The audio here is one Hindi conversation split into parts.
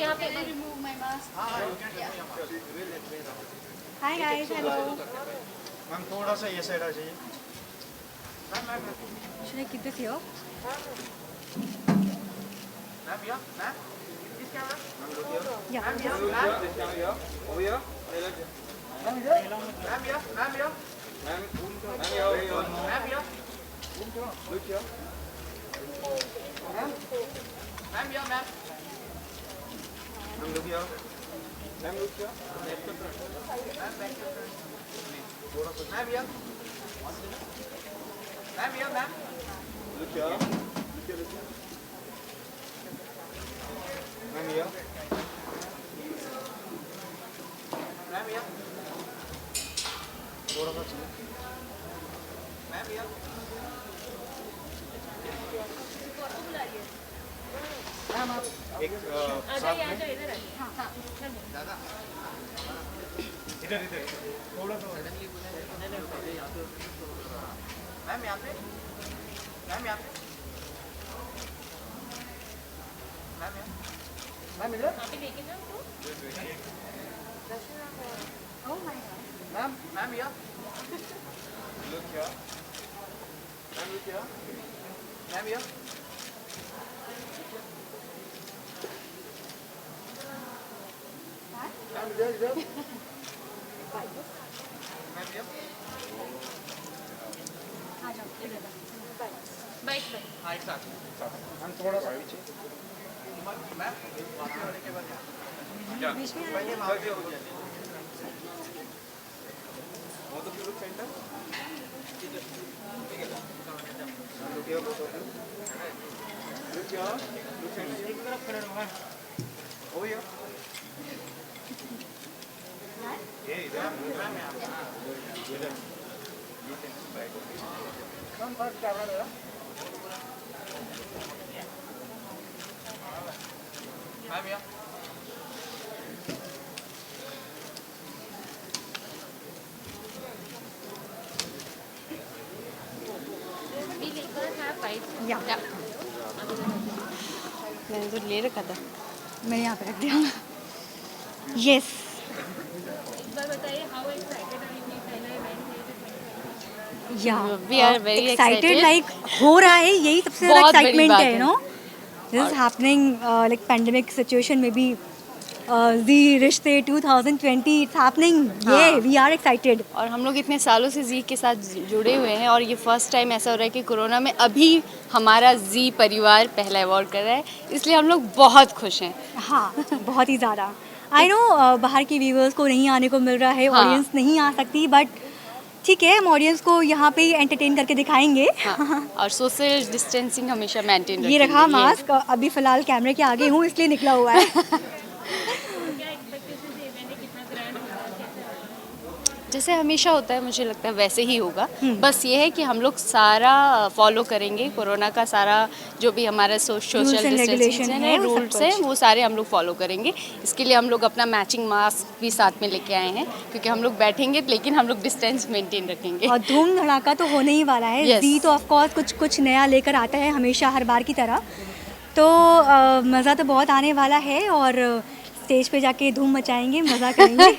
यहाँ पे remove my mask. Hi guys, hello. Ma'am थोड़ा सा ये साइड आ जाइए। Should I keep this here? Ma'am या मैम किस camera? Ma'am look here. Yeah. Ma'am या मैम ओवर हियर। मैम या मैम या मैम या मैम या लुक हियर। मैम मैम या ma'am look here. Ma'am look here. Ma'am back to front. थोड़ा सा मैम या मैम लुक हियर। मैम या मैम या थोड़ा सा चलो। मैम या मैम आप एक साथ में इधर आइए। दादा इधर इधर थोड़ा सा मैम यहाँ पे मैम यहाँ पे मैम यहाँ मैम इधर यहाँ पे लेके जाओ तो Oh my God. Ma'am ma'am यहाँ look here ma'am look here ma'am यहाँ मैम इधर इधर मैम यहाँ आ जाओ इधर। बाइक पे हाँ एक साथ हम थोड़ा सा पीछे मैम वाले के बाद बीच में पहले वहाँ पे हो गया वो तो फिर centre look here both of you look here look centre एक तरफ खड़े रहो मैम ओवर हियर ये इधर मैम यहाँ इधर कौन फर्स्ट कैमरा ले रहा मैम यहाँ we later have fight. Yeah. मैंने तो ले रखा था। मैंने यहाँ पे रख दिया। Yes. एक बार बताइए how excited are you कि पहला event है जो 2020 Yeah. We are very excited. Like हो रहा है, यही सबसे ज़्यादा बहुत बड़ी excitement बात है, है। you know. This is happening like pandemic situation में भी जी रिश्ते 2020 it's happening. Yeah, we are excited. और हम लोग इतने सालों से जी के साथ जुड़े हुए हैं और ये फर्स्ट टाइम ऐसा हो रहा है कि कोरोना में अभी हमारा जी परिवार पहला अवार्ड कर रहा है, इसलिए हम लोग बहुत खुश हैं। हाँ, बहुत ही ज़्यादा। आई नो बाहर के व्यूवर्स को नहीं आने को मिल रहा है, हाँ। ऑडियंस नहीं आ सकती, बट ठीक है, हम ऑडियंस को यहाँ पे ही एंटरटेन करके दिखाएंगे। हाँ, और सोशल डिस्टेंसिंग हमेशा मेंटेन ये रखा मास्क, अभी फ़िलहाल कैमरे के आगे हूँ इसलिए निकला हुआ है। क्या एक्सपेक्टेशन थे इवेंट कितना ग्रैंड होगा कैसे होगा? जैसे हमेशा होता है मुझे लगता है वैसे ही होगा। बस ये है कि हम लोग सारा फॉलो करेंगे, कोरोना का सारा जो भी हमारा सोशल and डिस्टेंसिंग regulation है, है, वो सब रूल्स हैं, कुछ। वो सारे हम लोग फॉलो करेंगे। इसके लिए हम लोग अपना मैचिंग मास्क भी साथ में लेके आए हैं, क्योंकि हम लोग बैठेंगे लेकिन हम लोग डिस्टेंस मेंटेन रखेंगे। और धूम धड़ाका तो होने ही वाला है। Yes. जी तो ऑफ कोर्स कुछ कुछ नया लेकर आता है हमेशा, हर बार की तरह। तो मज़ा तो बहुत आने वाला है और स्टेज पे जाके धूम मचाएंगे, मज़ा करेंगे।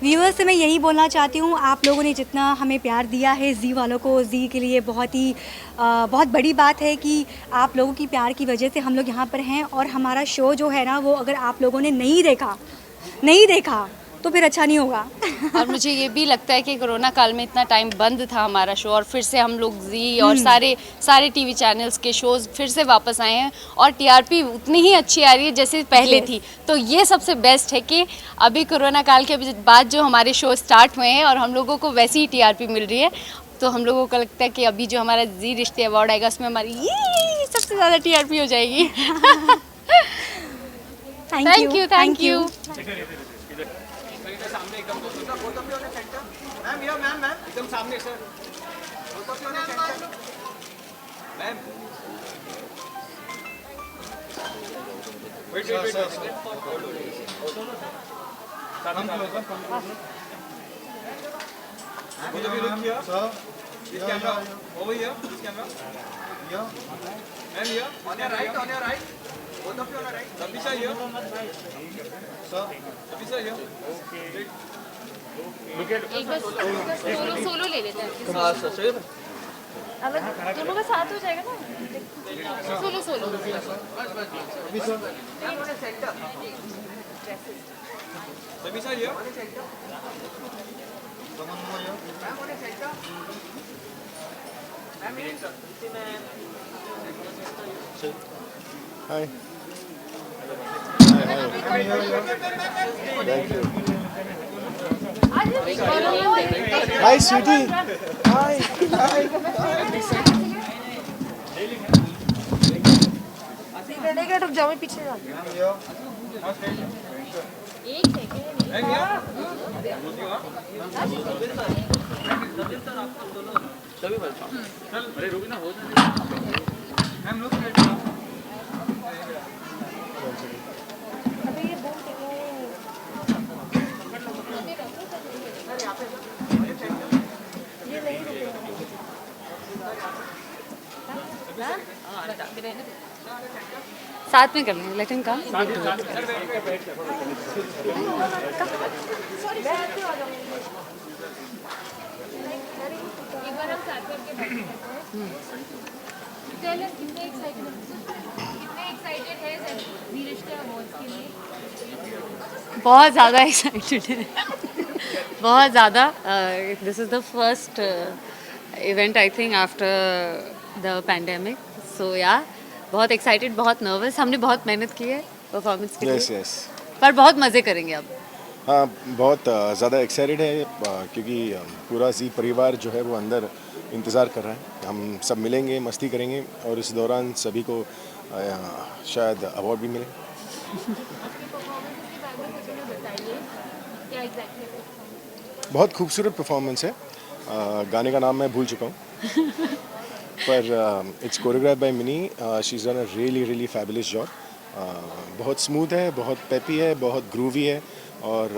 व्यूअर्स से मैं यही बोलना चाहती हूँ, आप लोगों ने जितना हमें प्यार दिया है जी वालों को, जी के लिए बहुत बड़ी बात है कि आप लोगों की प्यार की वजह से हम लोग यहाँ पर हैं। और हमारा शो जो है ना, वो अगर आप लोगों ने नहीं देखा तो फिर अच्छा नहीं होगा। और मुझे ये भी लगता है कि कोरोना काल में इतना टाइम बंद था हमारा शो, और फिर से हम लोग जी और सारे टीवी चैनल्स के शोज़ फिर से वापस आए हैं और टीआरपी उतनी ही अच्छी आ रही है जैसे पहले थी। तो ये सबसे बेस्ट है कि अभी कोरोना काल के बाद जो हमारे शो स्टार्ट हुए हैं और हम लोगों को वैसी ही टीआरपी मिल रही है, तो हम लोगों को लगता है कि अभी जो हमारा जी रिश्ते अवार्ड आएगा उसमें हमारी ये सबसे ज़्यादा टीआरपी हो जाएगी। Thank you. सामने एकदम both of you on centre ma'am here ma'am एकदम सामने sir both of you on centre ma'am wait come closer both of you look here sir This camera. Over here. This camera. Here. Ma'am here. On your right. On your right. Both of you on your right. Sabisha here. Sir. Sabisha here. Okay. Look at. एक बार सोलो ले लेते हैं Sir. अब दोनों का साथ हो जाएगा ना solo Sabisha here. Hi. Thank you. Hi, sweetie. Hi. रुक जाओ मैं पीछे जा Ma'am here. अरे रुक ना हो मैम लुक साथ में कर लेंगे लेकिन काम एक बार हम साथ करके बैठते हैं कितने एक्साइटेड है ज़ी रिश्ते अवार्ड्स के लिए बहुत ज़्यादा एक्साइटेड है बहुत ज़्यादा this is the first event I think after the pandemic so yeah बहुत एक्साइटेड बहुत नर्वस हमने बहुत मेहनत की है परफॉर्मेंस के लिए यस पर बहुत मज़े करेंगे अब हाँ बहुत ज़्यादा एक्साइटेड है क्योंकि पूरा जी परिवार जो है वो अंदर इंतज़ार कर रहा है हम सब मिलेंगे मस्ती करेंगे और इस दौरान सभी को शायद अवार्ड भी मिले बहुत खूबसूरत परफॉर्मेंस है गाने का नाम मैं भूल चुका हूँ पर it's choreograph by Mini she is done a really fabulous job बहुत स्मूथ है बहुत पेपी है बहुत ग्रूवी है और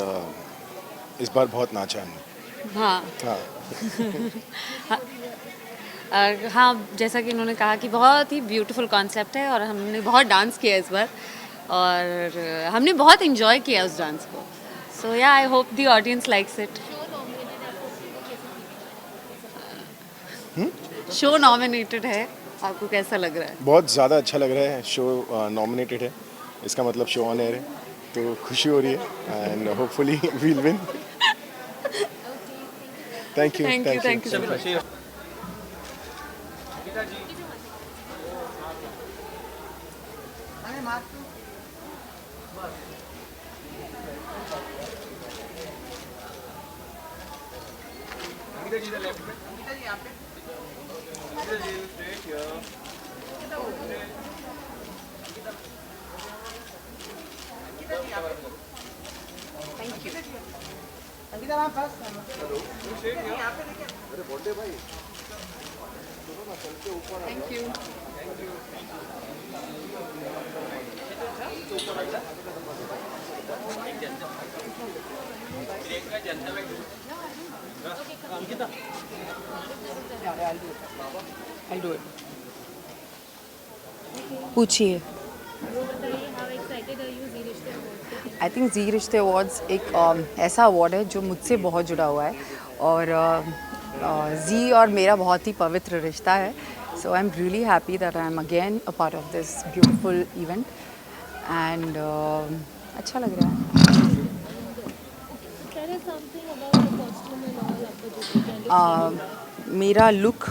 इस बार बहुत नाचा हमने हाँ हाँ जैसा कि उन्होंने कहा कि बहुत ही ब्यूटीफुल कॉन्सेप्ट है और हमने बहुत डांस किया इस बार और हमने बहुत इन्जॉय किया उस डांस को सो या I hope the audience likes it show nominated है आपको कैसा लग रहा है बहुत ज़्यादा अच्छा लग रहा है शो नॉमिनेटेड है इसका मतलब शो ऑन एयर है तो खुशी हो रही है and hopefully we'll win thank you so much. Ankita ji left में अंकिता जी यहाँ पे Ankita ji straight here thank you Ankita ma'am first straight here यहाँ पे देखिए अरे बोलते भाई thank you I'll do it. पूछिए I think ji Rishtey awards एक ऐसा अवार्ड है जो मुझसे बहुत जुड़ा हुआ है और जी और मेरा बहुत ही पवित्र रिश्ता है so I am really happy that I am again a part of this beautiful event and अच्छा लग रहा है मेरा look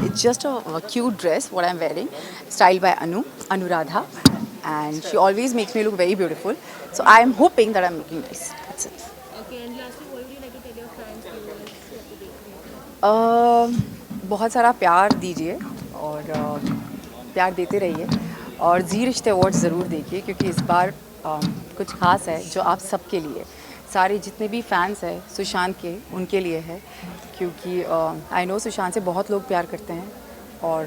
it's just a cute dress what I am wearing style by Anuradha and she always makes me look very beautiful so I am hoping that I'm looking nice that's it Okay, and lastly, what would you like to tell your fans, viewers, बहुत सारा प्यार दीजिए और प्यार देते रहिए और जी रिश्ते अवार्ड ज़रूर देखिए क्योंकि इस बार कुछ खास है जो आप सबके लिए सारे जितने भी फैंस हैं सुशांत के उनके लिए है क्योंकि आई नो सुशांत से बहुत लोग प्यार करते हैं और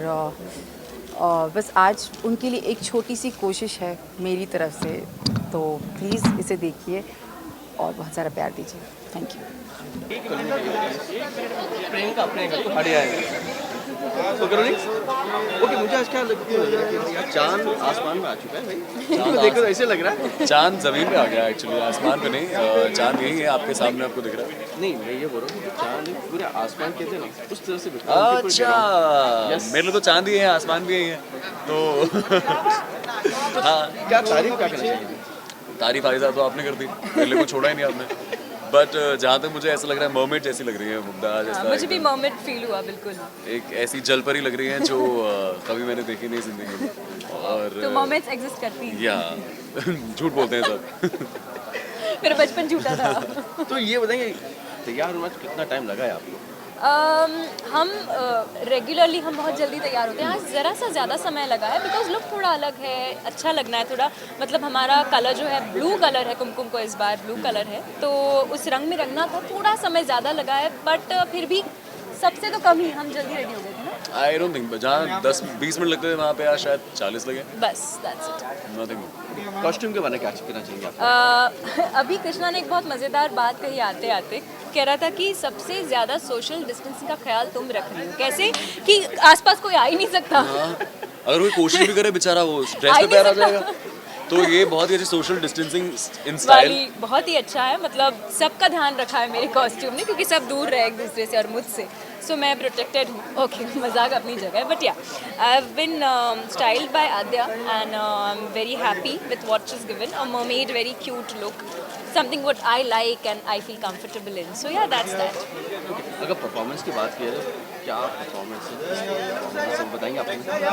बस आज उनके लिए एक छोटी सी कोशिश है मेरी तरफ से तो प्लीज़ इसे देखिए और बहुत सारा प्यार दीजिए थैंक यू प्रियंका प्रियंका तो हट जाएगा तो करो नहीं ओके। मुझे आज क्या लग रहा है कि यार चांद आसमान में आ चुका है भाई। चांद देखो ऐसे लग रहा है चांद ज़मीन पे आ गया एक्चुअली, आसमान पे नहीं। चांद यही है आपके सामने, आपको दिख रहा है। नहीं मैं ये बोल रहा हूँ कि चांद पूरे आसमान कहते हैं ना उस तरह से बिखरा के कोई अच्छा, Yes. मेरे लिए तो चांद ही है, आसमान भी यही है। तो हाँ, क्या तारीफ क्या करना चाहिए? तारीफ आयजा तो आपने कर दी, मेरे लिए कुछ छोड़ा ही नहीं आपने। बट जहाँ तक मुझे ऐसा लग रहा है मर्मेड जैसी लग रही है मुग्धा, जैसा मुझे भी मर्मेड फील हुआ बिल्कुल। एक ऐसी जल परी लग रही है जो कभी मैंने देखी नहीं जिंदगी में। और तो मर्मेड्स एग्जिस्ट करती हैं। या झूठ बोलते हैं सब। मेरा बचपन झूठा था। तो ये बताइए तैयार होना कितना टाइम लगा है आपको? हम रेगुलरली हम बहुत जल्दी तैयार होते हैं। आज ज़रा सा ज़्यादा समय लगा है बिकॉज लुक थोड़ा अलग है, अच्छा लगना है थोड़ा। मतलब हमारा कलर जो है ब्लू कलर है, कुमकुम को इस बार ब्लू कलर है, तो उस रंग में रंगना था, थोड़ा समय ज़्यादा लगा है। बट फिर भी सबसे तो कम ही हम जल्दी रेडी हो गए थे ना। आई डोंट थिंक जहाँ 10-20 मिनट लगते थे वहाँ पे आज शायद 40 लगे। बस दैट्स इट। नथिंग। कॉस्ट्यूम के बारे में क्या कहना चाहिए आप? अभी कृष्णा ने एक बहुत मज़ेदार बात कही आते आते, कह रहा था कि सबसे ज़्यादा सोशल डिस्टेंसिंग का ख्याल तुम रख रही हो। कैसे कि आसपास कोई आ ही नहीं सकता। अगर कोई कोशिश भी करे बेचारा वो ड्रेस पे पैर आ जाएगा। तो ये बहुत ही अच्छी सोशल डिस्टेंसिंग इन स्टाइल वाली बहुत ही अच्छा है। मतलब सबका ध्यान रखा है मेरे कॉस्ट्यूम ने, क्योंकि सब दूर रहे एक दूसरे से और मुझसे, सो मैं प्रोटेक्टेड हूँ। ओके मजाक अपनी जगह है, but yeah I have been styled by Aadya and I am very happy with what she is given, a mermaid very cute look, something what I like and I feel comfortable in. So yeah that's that. अगर परफॉर्मेंस की बात की जाए तो क्या परफॉर्मेंस है सब बताएंगे आप?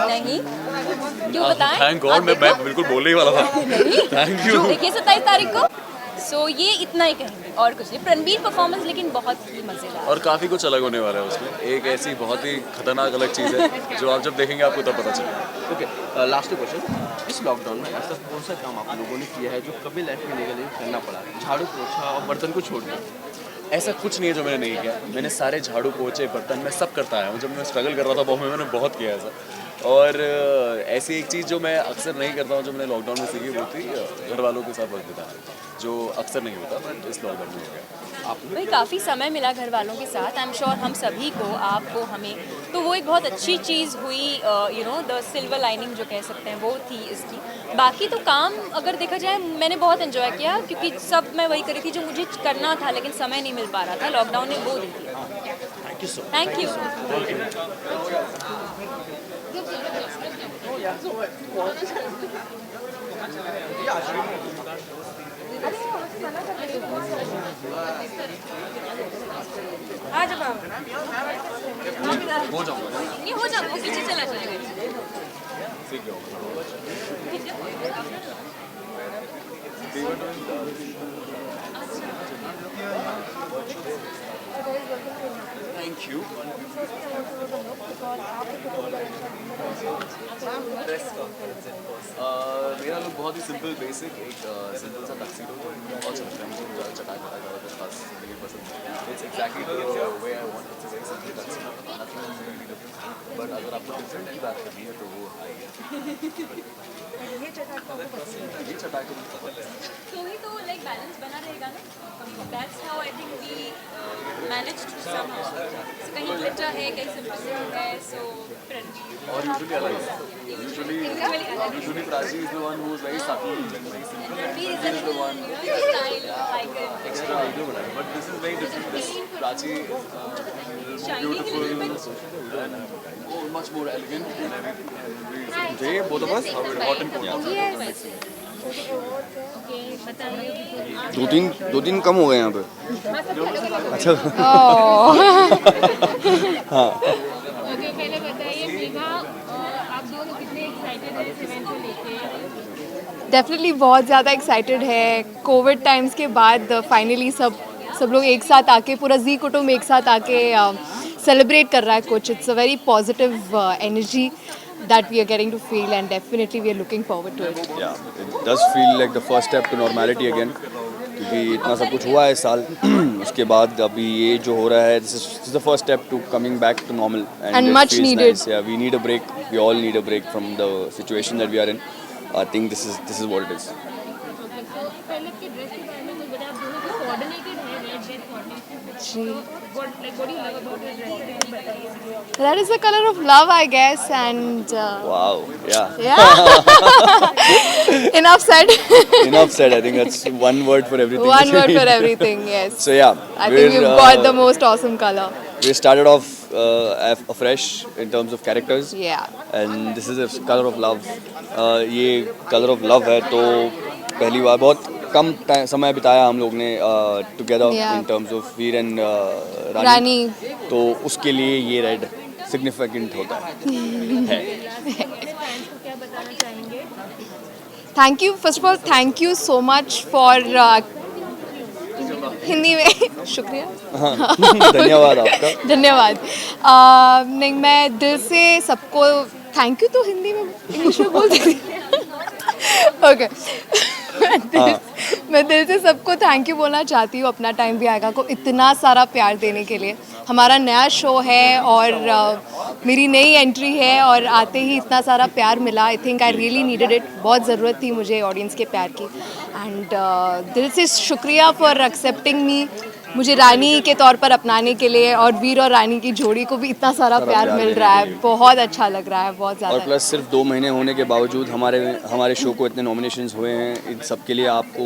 नहीं क्यों बताएं? थैंक गॉड, मैं बिल्कुल बोलने ही वाला था। Thank you. देखिए 27 तारीख को। सो ये इतना ही कहेंगे और कुछ नहीं। रणबीर परफॉर्मेंस लेकिन बहुत ही मजेदार और काफ़ी कुछ अलग होने वाला है उसमें। एक ऐसी बहुत ही खतरनाक अलग चीज़ है जो आप जब देखेंगे आपको तब पता चलेगा। ओके लास्ट क्वेश्चन, इस लॉकडाउन में ऐसा कौन सा काम आप लोगों ने किया है जो कभी लाइफ में नहीं करना पड़ा? झाड़ू पोछा और बर्तन को छोड़ दिया? ऐसा कुछ नहीं है जो मैंने नहीं किया। मैंने सारे झाड़ू पोछे बर्तन मैं सब करता आया हूँ। जब मैं स्ट्रगल कर रहा था बॉम्बे में मैंने बहुत किया ऐसा। और ऐसी एक चीज़ जो मैं अक्सर नहीं करता हूँ, जो मैंने लॉकडाउन में सीखी, वो थी घर वालों के साथ वक्त बिताना, जो अक्सर नहीं होता बट इस लॉकडाउन में हो गया। भाई काफ़ी समय मिला घर वालों के साथ। आई एम श्योर हम सभी को, आपको, हमें, तो वो एक बहुत अच्छी चीज़ हुई। You know the silver lining जो कह सकते हैं वो थी इसकी। बाकी तो काम अगर देखा जाए मैंने बहुत एंजॉय किया, क्योंकि सब मैं वही करी थी जो मुझे करना था लेकिन समय नहीं मिल पा रहा था। लॉकडाउन ने वो दे दिया। Thank you. आ जाओ हो जाऊँगा। ये हो जाओ, वो पीछे चला जाएगा। Thank you. मेरा लुक बहुत ही सिंपल बेसिक, एक सिंपल सा टक्सीडो जो बहुत समझ रहा है मुझे, चटा ज़्यादा खास मुझे पसंद है। It's exactly the way I want. It's very simple tuxedo, nothing really different. But अगर आपको डिफरेंट की बात करनी है तो वो आई है। ये चटा के तो ही तो लाइक बैलेंस बना रहेगा ना। That's how I think we manage to somehow. So कहीं ग्लिटर है, कहीं सिंपल है, सो फ्रेंडली और यूजुअली अलग है। Usually Prachi is the one who is very subtle and very simple. Ranveer is the one, you know, style icon. Extra video बनाया but this is very different. This Prachi beautiful and much more elegant and everything. They both of us are hot and cold. दो दिन कम हो गए यहाँ पे। अच्छा हाँ ओके पहले बताइए मेघा, आप दोनों कितने एक्साइटेड हैं इस इवेंट को लेके? डेफिनेटली बहुत ज़्यादा एक्साइटेड है। कोविड टाइम्स के बाद फाइनली सब लोग एक साथ आके, पूरा जी कुटुंब एक साथ आके सेलिब्रेट कर रहा है कुछ। It's a very positive energy that we are getting to feel, and definitely we are looking forward to it. Yeah, it does feel like the first step to normality again, क्योंकि इतना सब कुछ हुआ है इस साल। उसके बाद अभी ये जो हो रहा है, this is the first step to coming back to normal, And it much feels needed. nice. Yeah, we need a break. We all need a break from the situation that we are in. I think this is what it is. पहले के ड्रेस के बारे में कुछ बताया। आप दोनों को कोऑर्डिनेटेड है रेड ड्रेस कोऑर्डिनेशन। जी What do you love about your dress? बताइए. that is the color of love, I guess, and Wow, yeah. yeah. Enough said. Enough said. I think that's one word for everything. One word for everything, yes. So yeah, I think you've got the most awesome color. we started off afresh in terms of characters, Yeah. and this is a color of love. ये color of love है, तो पहली बार बहुत कम समय बिताया हम लोग ने together Yeah. In terms of Veer and Rani, Rani. तो उसके लिए ये रेड सिग्निफिकेंट होता है. फैंस को क्या बताना चाहेंगे? Thank you. First of all, thank you so much for Hindi में शुक्रिया. धन्यवाद आपका. धन्यवाद. नहीं, मैं दिल से सबको थैंक यू तो हिंदी में इंग्लिश में बोल देती. ओके. मैं दिल से सबको थैंक यू बोलना चाहती हूँ. अपना टाइम भी आएगा को इतना सारा प्यार देने के लिए. हमारा नया शो है और मेरी नई एंट्री है और आते ही इतना सारा प्यार मिला. I think I really needed it. बहुत ज़रूरत थी मुझे ऑडियंस के प्यार की. एंड दिल से शुक्रिया फॉर एक्सेप्टिंग मी. मुझे रानी के तौर पर अपनाने के लिए और वीर और रानी की जोड़ी को भी इतना सारा प्यार मिल रहा है. बहुत अच्छा लग रहा है. बहुत और ज़्यादा. प्लस सिर्फ 2 महीने होने के बावजूद हमारे शो को इतने नॉमिनेशंस हुए हैं. इन सब के लिए आपको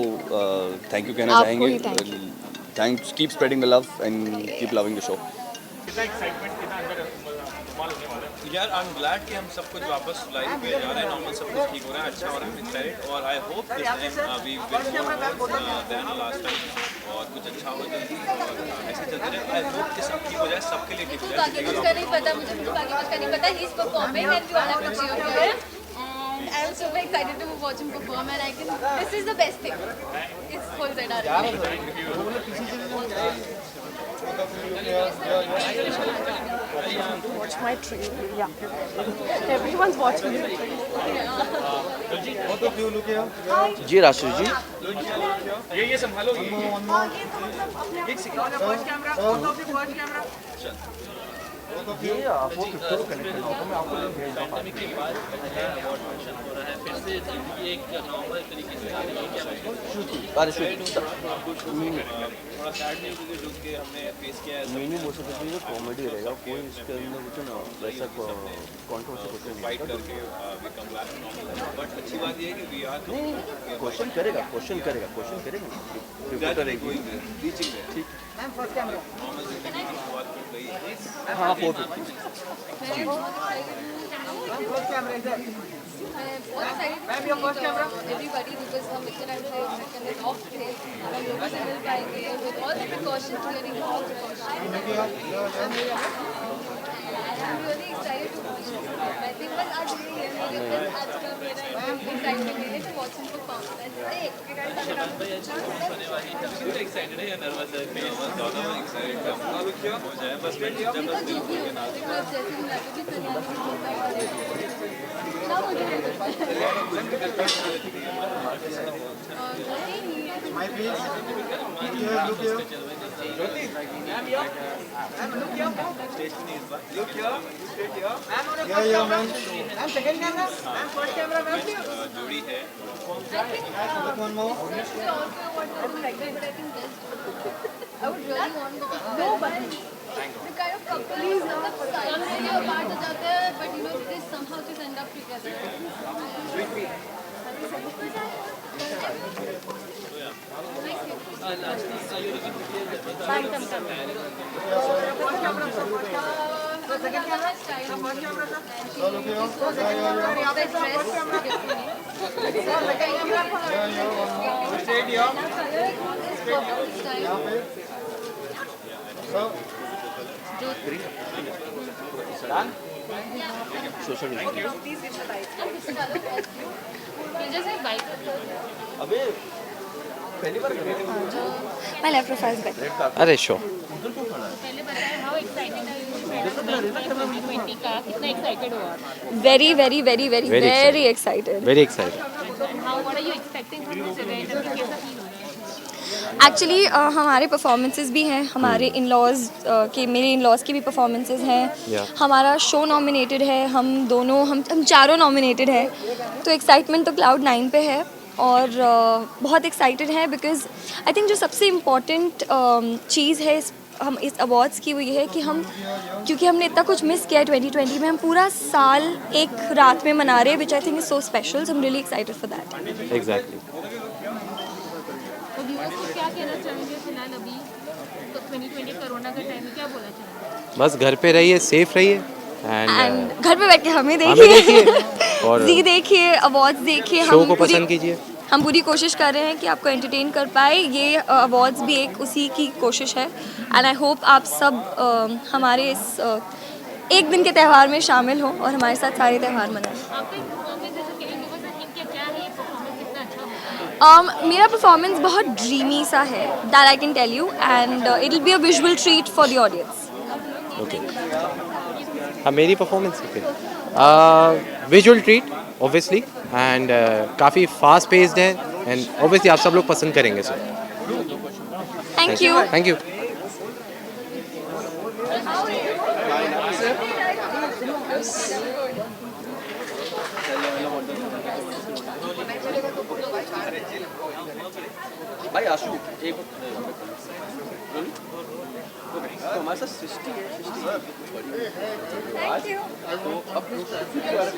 थैंक यू कहना आपको चाहेंगे. ही thank you. Thanks. Keep spreading the love and keep loving the show. यार आई एम ग्लैड कि हम सब कुछ वापस लाइफ पे जा रहे हैं. नॉर्मल सब कुछ ठीक हो रहा है. अच्छा हो रहा है. एक्साइटेड. और I hope this time we will more than last time और कुछ अच्छा हो जल्दी और ऐसे चलते रहे. आई होप कि सब ठीक हो जाए. सबके लिए ठीक हो जाए. बाकी कुछ का नहीं पता मुझे. कुछ बाकी कुछ का नहीं पता. He is performing and we all have to cheer for him. And I am super excited to watch him perform, and I can. This is the best thing. It's full ZR. Watch my trailer. Yeah. Everyone's watching it. Both of you look here. जी राशि जी. ये संभालो. एक second. First camera. Both of you first camera. Both of you. आपको 50 को कनेक्ट करना होगा. मैं आपको लिंक भेज दूंगा. पैंडेमिक के बाद अवार्ड फंक्शन हो रहा है. फिर से जिंदगी एक नॉर्मल तरीके से आ रही है. क्या थोड़ा सैड नहीं क्योंकि जो कि हमने फेस किया है. Meenu most of the comedy रहेगा. कोई इसके अंदर कुछ ना वैसा कंट्रोवर्सी कुछ नहीं. फाइट करके we come back to normal. But अच्छी बात ये है कि वी आर क्वेश्चन करेगा. रिपोर्टर है रीचिंग है. ठीक. Ma'am first camera. नॉर्मल जिंदगी की शुरुआत कर गई है. हाँ 450. Ma'am first camera is there. Ma'am, your first camera. Everybody, because हम इतने टाइम से ऑफ थे, हम लोगों से मिल पाएंगे with all the precautions, clearing all precautions. I'm really excited to watch him. I think बस आज ये है आज का मेरा excitement है to watch him perform. Excited है या नर्वस है? दोनों एक्साइटेड हो जाए बस. जब दिल खोल के ना My please. Look here. Look here. Jyoti. Ma'am here. Ma'am look here. Look here. Straight here. Ma'am on your first camera. Ma'am second camera. Ma'am first camera. Ma'am. जोड़ी है. Look one more. I would really want no, but the kind of couple is some say you're apart हो जाते हैं, but you know they somehow just end up together. Second camera. First camera, sir. Look here. Straight here. अबे पहली बार My left profile is better. अरे शो पहले बताएं how excited are you? 2020 का कितना excited हो आप? Very, very, very, very, Very very excited. Very excited. And how what are you expecting from this event? and कैसा feel हो रहा है? एक्चुअली हमारे परफॉर्मेंसेस भी हैं. हमारे इन-लॉज़ के मेरे इन-लॉज़ की भी परफॉर्मेंसेस हैं. Yeah. हमारा शो नॉमिनेटेड है. हम चारों नॉमिनेटेड है. तो एक्साइटमेंट तो क्लाउड 9 पे है और बहुत एक्साइटेड है बिकॉज आई थिंक जो सबसे इम्पॉर्टेंट चीज़ है इस हम इस अवार्ड्स की वो ये है कि हम, क्योंकि हमने इतना कुछ मिस किया है 2020 में, हम पूरा साल एक रात में मना रहे हैं, which I think is so special, so I am really excited for that. Exactly. तो व्यूअर्स को क्या कहना चाहेंगे फिलहाल अभी तो 2020 कोरोना का टाइम है, क्या बोलना चाहेंगे? बस घर पे रहिए, सेफ रहिए एंड घर पे बैठ के हमें देखिए और जी देखिए, अवार्ड्स देखिए, शो को पसंद कीजिए। हम पूरी कोशिश कर रहे हैं कि आपको एंटरटेन कर पाए, ये अवार्ड्स भी एक उसी की कोशिश है। एंड आई होप आप सब हमारे इस एक दिन के त्यौहार में शामिल हो और हमारे साथ सारे त्यौहार मनाएं। आपका परफॉर्मेंस जैसे कि क्या है ये परफॉर्मेंस कितना अच्छा होगा? मेरा परफॉर्मेंस बहुत ड्रीमी सा है, that I can tell you, and it will be a visual treat for the audience. Okay, हाँ मेरी performance visual treat obviously and काफ़ी फास्ट पेस्ड है एंड ऑब्वियसली आप सब लोग पसंद करेंगे sir. Thank you. Thank you. भाई आशु एक तो हमारे साथ सृष्टि है, थैंक यू। तो अब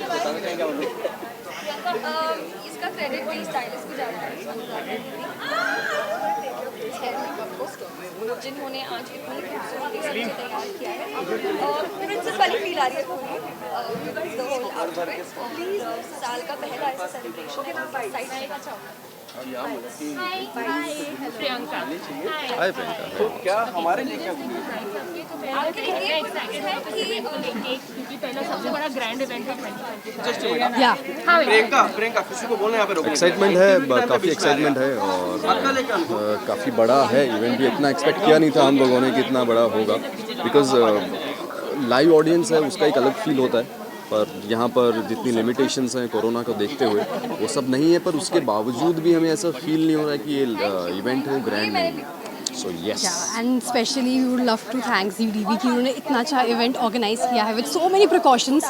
बताना चाहेंगे आप लोग? इसका क्रेडिट भी स्टाइलिस्ट को जाता है, जिन्होंने आज इतनी खूबसूरती से मुझे तैयार किया है। प्रिंसेस वाली फील आ रही है पूरी। प्लीज साल का पहला ऐसा सेलिब्रेशन प्रियंका हाय प्रियंका। तो क्या हमारे लिए क्या आपके लिए एक्साइटेड है क्योंकि पहला सबसे बड़ा ग्रैंड इवेंट है 2020 प्रियंका किसी को बोलना यहाँ पे रोकने? एक्साइटमेंट है, काफ़ी एक्साइटमेंट है और काफ़ी बड़ा है इवेंट भी। इतना एक्सपेक्ट किया नहीं था हम लोगों ने कि इतना बड़ा होगा, बिकॉज लाइव ऑडियंस है उसका एक अलग फील होता है, पर यहाँ पर जितनी लिमिटेशंस हैं कोरोना को देखते हुए वो सब नहीं है, पर उसके बावजूद भी हमें ऐसा फील नहीं हो रहा है कि ये इवेंट है ग्रैंड नहीं है। So yes, and specially we would love to thank ZeeTV कि उन्होंने इतना अच्छा इवेंट ऑर्गेनाइज किया है विद सो मेनी प्रिकॉशंस,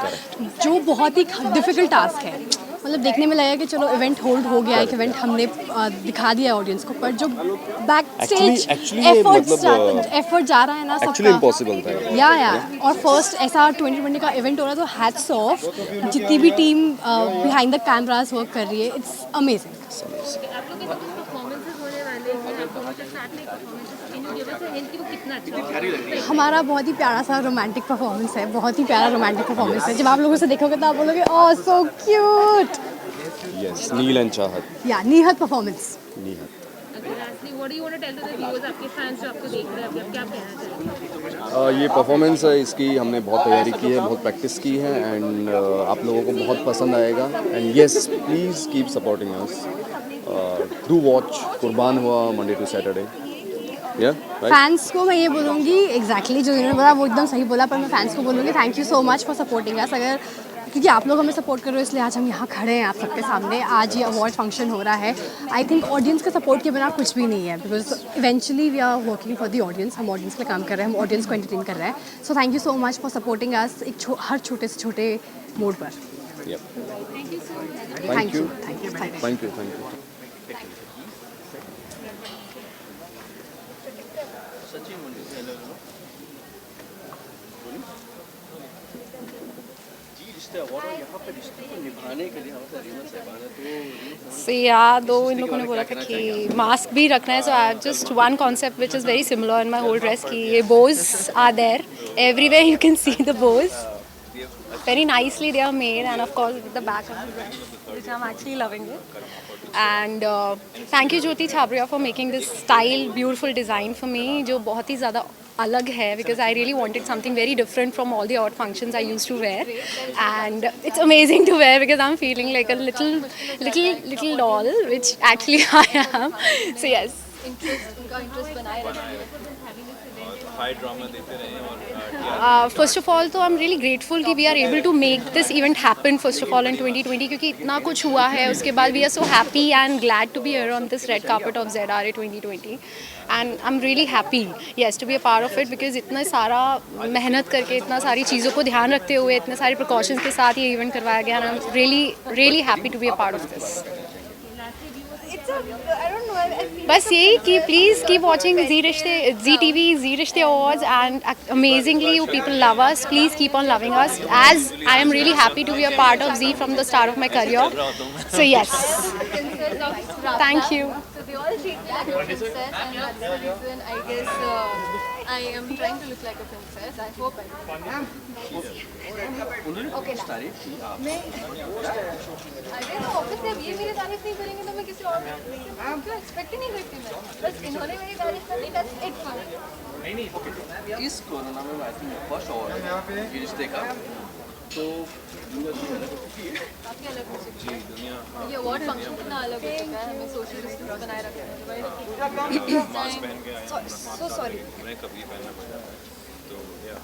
जो बहुत ही डिफिकल्ट टास्क है। मतलब देखने में लगा कि चलो इवेंट होल्ड हो गया, एक इवेंट हमने दिखा दिया ऑडियंस को, पर जो बैक स्टेज एफर्ट जा रहा है ना सबका, इम्पॉसिबल था या और फर्स्ट ऐसा 2020 का इवेंट हो रहा है, तो हैट्स ऑफ जितनी भी team behind the cameras work कर रही है, इट्स अमेजिंग। आप लोग के जो परफॉर्मेंसेस होने वाले हैं, आप लोगों के साथ में performances in give us a hint कि वो कितना अच्छा होगा। हमारा बहुत ही प्यारा सा रोमांटिक परफॉर्मेंस है, बहुत ही प्यारा रोमांटिक परफॉर्मेंस है। जब आप लोगों से देखोगे तो आप बोलोगे oh so cute. Yes, Neel and Chahat, yeah Nihat performance. Nihat. Lastly what do you want to tell to the viewers, आपके फैंस जो आपको देख रहे हैं, आप क्या कहना चाहेंगे? ये परफॉर्मेंस है, इसकी हमने बहुत तैयारी की है, बहुत प्रैक्टिस की है एंड आप लोगों को बहुत पसंद आएगा। And yes, please keep supporting us. Do watch कुर्बान हुआ मंडे टू सैटरडे। फैंस को मैं ये बोलूँगी एग्जैक्टली जो इन्होंने बोला वो एकदम सही बोला, पर मैं फैंस को बोलूँगी thank you so much for supporting us. अगर क्योंकि आप लोग हमें सपोर्ट कर रहे हो इसलिए आज हम यहाँ खड़े हैं आप सबके सामने, आज ये अवार्ड फंक्शन हो रहा है। आई थिंक ऑडियंस के सपोर्ट के बिना कुछ भी नहीं है, because eventually we are working for the audience, हम ऑडियंस पे काम कर रहे हैं, हम ऑडियंस को एंटरटेन कर रहे हैं। So thank you so much for supporting us एक हर छोटे से छोटे मोड पर। Thank you, thank you. दो इन लोगों ने बोला था कि मास्क भी रखना है, so I just one concept which is very similar in my whole dress कि ये bows are there everywhere, you can see the bows very nicely they are made, and of course with the back of the dress, which I'm actually loving it. And thank you Jyoti Chhabria for making this style beautiful design for me, जो बहुत ही ज़्यादा अलग है, because I really wanted something very different from all the odd functions I used to wear, and it's amazing to wear because I'm feeling like a little doll, which actually I am. So yes, उनका इंटरेस्ट बनाए रखना हाई ड्रामा देते रहे। और फर्स्ट ऑफ ऑल तो आई एम रियली ग्रेटफुल कि we are able to make this event happen first of all in 2020, क्योंकि इतना कुछ हुआ है। उसके बाद we are so happy and glad to be here on this red carpet of ZRA 2020, and I am really happy yes to be a part of it, because इतना सारा मेहनत करके इतना सारी चीज़ों को ध्यान रखते हुए इतने सारे प्रिकॉशंस के साथ ये इवेंट करवाया गया, and I am really happy to be a part of this. It's बस यही कि प्लीज़ कीप वॉचिंग जी रिश्ते, जी TV, Zee Rishtey awards and amazingly you people love us. Please keep on loving us as I am really happy to be a part of Zee from the start of my career. So yes, thank you. So they all treat me like a princess, and that's the reason I guess I am trying to look like a princess. I hope I do. Okay, मैं अरे तो ऑफिस से अब ये मेरी तारीफ नहीं करेंगे तो मैं किसी और क्यों एक्सपेक्ट ही नहीं करती मैं. बस इन्होंने मेरी तारीफ कर दी, that's it for me. इस कोरोना में आई थिंक फर्स्ट और ये रिश्ते का तो काफी अलग हो चुकी है. ये अवार्ड फंक्शन कितना अलग हो चुका है. हमें सोशल डिस्टेंस बनाए रखना है. So sorry. मैं कभी पहनना पड़ा तो या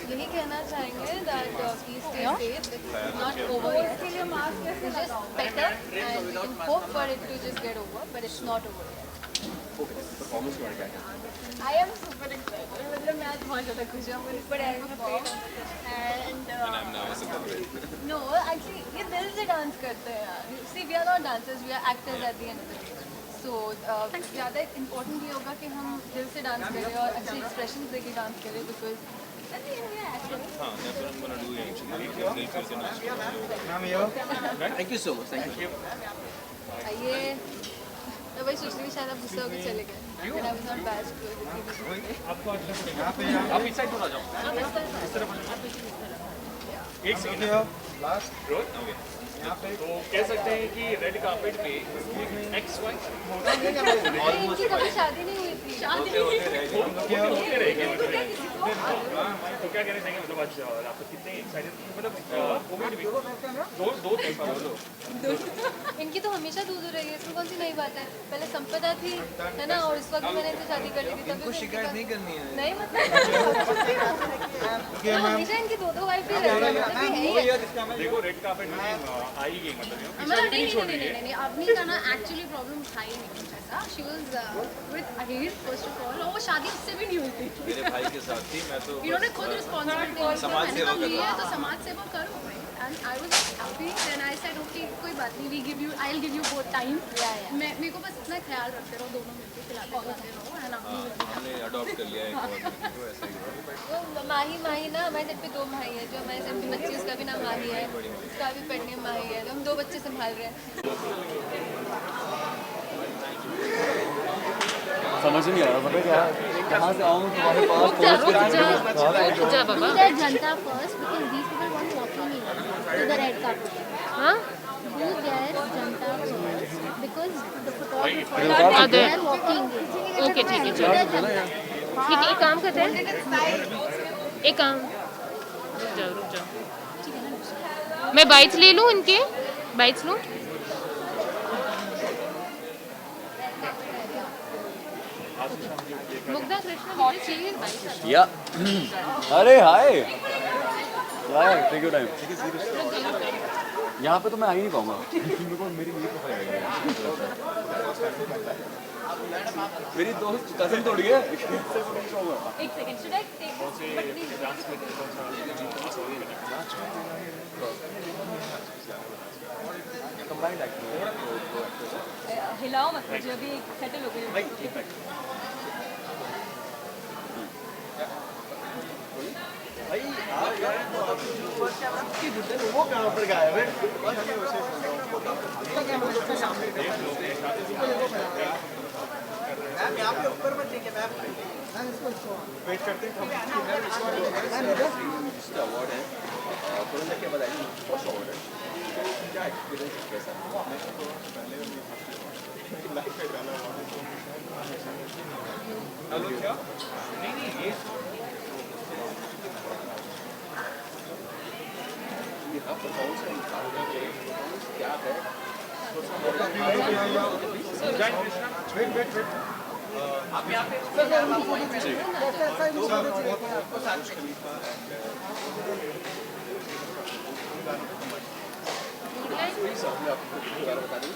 यही कहना चाहेंगे that please stay safe. It's not over yet. इसके लिए mask is just better and we can hope for it to just get over, but it's not over yet. Performance का क्या है? I am super excited. मतलब मैं आज बहुत ज़्यादा खुश हूँ. But I am afraid and I'm nervous about it. no, actually ये दिल से डांस करते हैं यार. See, we are not dancers, we are actors at the end of the day. So ज़्यादा इम्पोर्टेंट ये होगा कि हम दिल से डांस करें और अच्छे एक्सप्रेशन देके डांस करें because at the end we are actors. हाँ, that's what I'm gonna do actually. दिल फिर से नाच thank you so much. Thank you. ये मैं वही सोच रही थी शायद आप गुस्सा होकर चले गए. And I was not bad to it. आप इस साइड थोड़ा जाओ. एक सेकंड लास्ट रोड. ओके. तो कह सकते हैं कि रेड कार्पेट पे एक्स वाई इनकी कभी शादी नहीं हुई थी. होते रहेंगे. तो क्या कहना चाहेंगे मतलब आज आप कितने एक्साइटेड मतलब कोविड भी दो इनकी तो हमेशा दूर रही है. इसमें कौन सी नई बात है. पहले संपदा थी है ना, और इस वक्त मैंने इनसे शादी कर ली थी. तभी शिकायत नहीं करनी है. नहीं मतलब हमेशा इनकी दो वाइफ भी रहती है. देखो रेड कार्पेट में आई गई मतलब नहीं अपनी का ना एक्चुअली प्रॉब्लम था ही नहीं ऐसा. She was with Ahir first of all, और वो शादी उससे भी नहीं हुई थी. मेरे भाई के साथ थी. मैं तो इन्होंने खुद रिस्पॉन्सिबिलिटी समाज सेवा कर रहा तो समाज सेवा करो. And I was happy then I said okay कोई बात नहीं, we give you, I will give you both time. मैं मेरे को बस इतना ख्याल रखते रहो, दोनों मिलकर खिलाते रहो एंड हमने अडॉप्ट कर लिया है तो ऐसा ही हुआ. वो माही ना हमारे घर पे 2 भाई हैं. जो हमारे घर पे बच्ची उसका भी नाम माही है, उसका भी पेट नेम माही है. तो हम 2 बच्चे संभाल रहे हैं. समझ नहीं आ रहा पता क्या कहाँ से आऊँ तुम्हारे पास जनता first because these people want walking to the red carpet. हां डू देयर जनता first because the photographers are walking. Okay ठीक है ठीक है. एक काम करते हैं, एक काम रुक जाओ. मैं बाइट्स ले लूँ इनके, बाइट्स लूँ. मुग्धा कृष्ण मुझे चाहिए बाइट्स. या अरे हाय क्या है टेक योर टाइम. यहाँ पे तो मैं आ ही नहीं पाऊंगा. मेरी मेरी दोस्त कजन तोड़ गया. एक second should I take combined acting हिलाओ मत मुझे, अभी सेटल हो गए. भाई वो कहाँ पर गायब है. मैम यहाँ पे ऊपर मत देखिए मैम. वेट करते हैं. अवार्ड है कोरोना के बाद आई फर्स्ट अवार्ड है. क्या एक्सपीरियंस कैसा हेलो क्या नहीं ये क्या है. आप यहाँ पे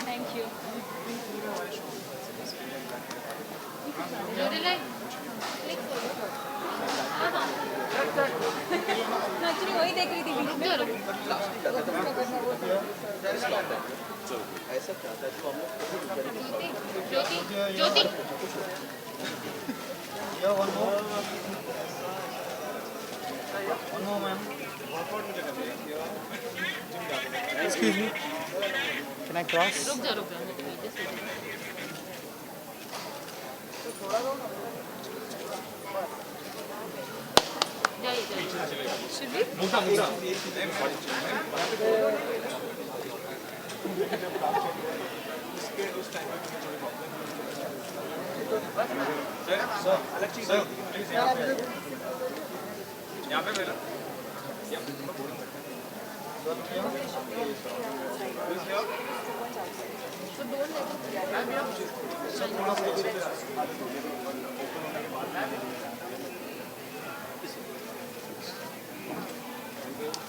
थैंक यू. क्लिक एक्चुअली वही देख रही थी ज्योति Excuse me. Can I cross? रुक जा यहाँ पे पहला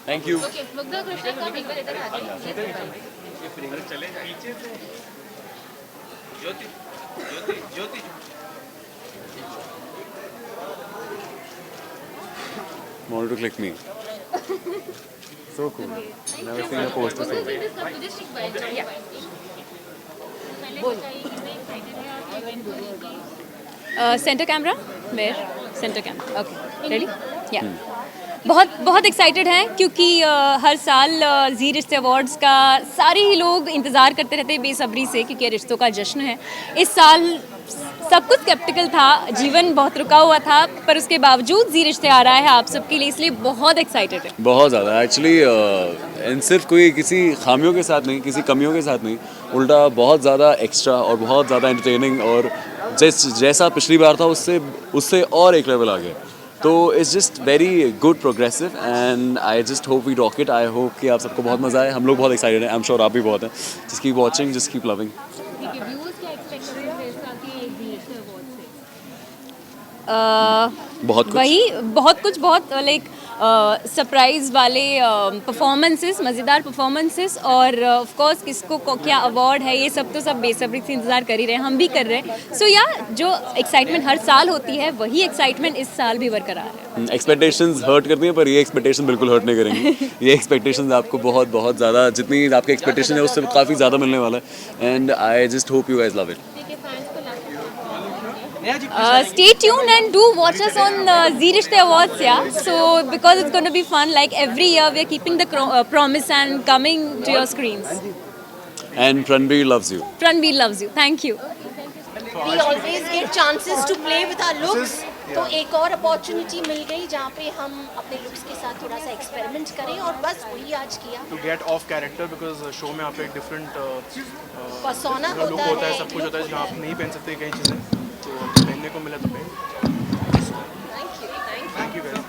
thank you. Okay Mugdha Krishna का एक बार इधर आ जाइए चले पीछे से ज्योति ज्योति ज्योति Want to click me? So cool. Never seen a poster so big. Centre camera where centre camera okay ready या बहुत एक्साइटेड हैं क्योंकि हर साल जी रिश्ते अवार्ड्स का सारे ही लोग इंतज़ार करते रहते हैं बेसब्री से क्योंकि रिश्तों का जश्न है। इस साल सब कुछ स्केप्टिकल था, जीवन बहुत रुका हुआ था, पर उसके बावजूद जी रिश्ते आ रहा है आप सबके लिए, इसलिए बहुत एक्साइटेड है। बहुत ज़्यादा एक्चुअली सिर्फ कोई किसी खामियों के साथ नहीं, किसी कमियों के साथ नहीं, उल्टा बहुत ज़्यादा एक्स्ट्रा और बहुत ज़्यादा एंटरटेनिंग और जैसा पिछली बार था उससे और एक लेवल आ गया। तो it's just very good progressive and I just hope we rock it. I hope कि आप सबको बहुत मज़ा आए, हम लोग बहुत एक्साइटेड हैं, आई एम श्योर आप भी बहुत हैं। Just keep watching, just keep loving. बहुत कुछ लाइक सरप्राइज वाले परफॉर्मेंसेस, मज़ेदार परफॉर्मेंसेस और ऑफ कोर्स किसको क्या अवार्ड है ये सब तो सब बेसब्री से इंतज़ार कर ही रहे हैं, हम भी कर रहे हैं। सो या जो एक्साइटमेंट हर साल होती है वही एक्साइटमेंट इस साल भी बरकरार है। एक्सपेक्टेशंस हर्ट करती हैं पर ये एक्सपेक्टेशन बिल्कुल हर्ट नहीं करेंगी। ये एक्सपेक्टेशंस आपको बहुत ज़्यादा, जितनी आपकी एक्सपेक्टेशन है उससे काफ़ी ज़्यादा मिलने वाला है and I just hope you guys love it. Stay tuned and do watch us on Zee Rishte Awards, yeah. So because it's going to be fun, like every year we are keeping the promise and coming to your screens. And Pranveer loves you. Pranveer loves you. Thank you. We always get chances to play with our looks. तो एक और अपॉर्चुनिटी मिल गई जहाँ पे हम अपने लुक्स के साथ थोड़ा सा एक्सपेरिमेंट करें और बस वही आज किया। To get off character because show में आप एक डिफरेंट पर्सोना लुक होता है, सब कुछ होता है जहाँ आप नहीं पहन सकते कई चीज़ें, तो पहनने को मिला तो पहन। Thank you very much.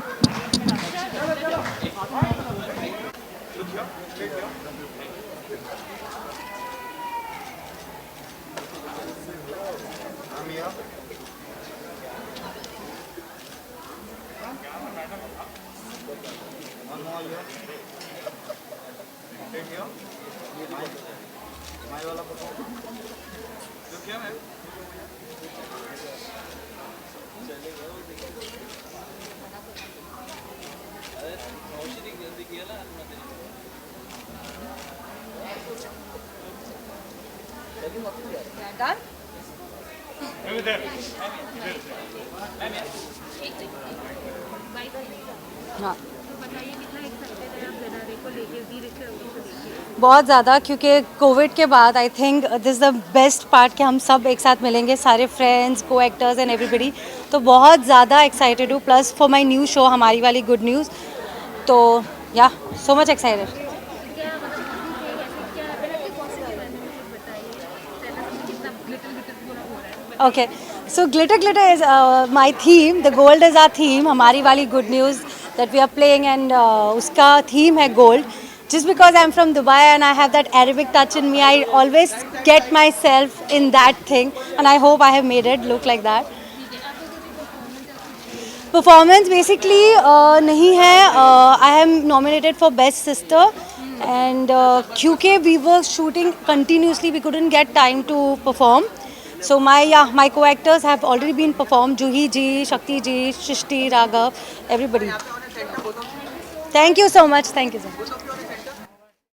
बहुत ज़्यादा, क्योंकि कोविड के बाद I think this the best part कि हम सब एक साथ मिलेंगे, सारे फ्रेंड्स, को एक्टर्स एंड एवरीबडी। तो बहुत ज़्यादा एक्साइटेड हूँ, plus for my new show हमारी वाली गुड न्यूज़, तो yeah so much excited. Okay, so glitter glitter is my theme, the gold is our theme, हमारी वाली good news that we are playing and उसका थीम है gold. Just because I'm from Dubai and I have that Arabic touch in me, I always get myself in that thing and I hope I have made it look like that. Performance basically नहीं है, I am nominated for Best Sister and क्योंकि we were shooting continuously, we couldn't get time to perform. So my co-actors have already been performed, Juhi ji, Shakti ji, Shrishti, Raghav, everybody. Thank you so much, thank you so much.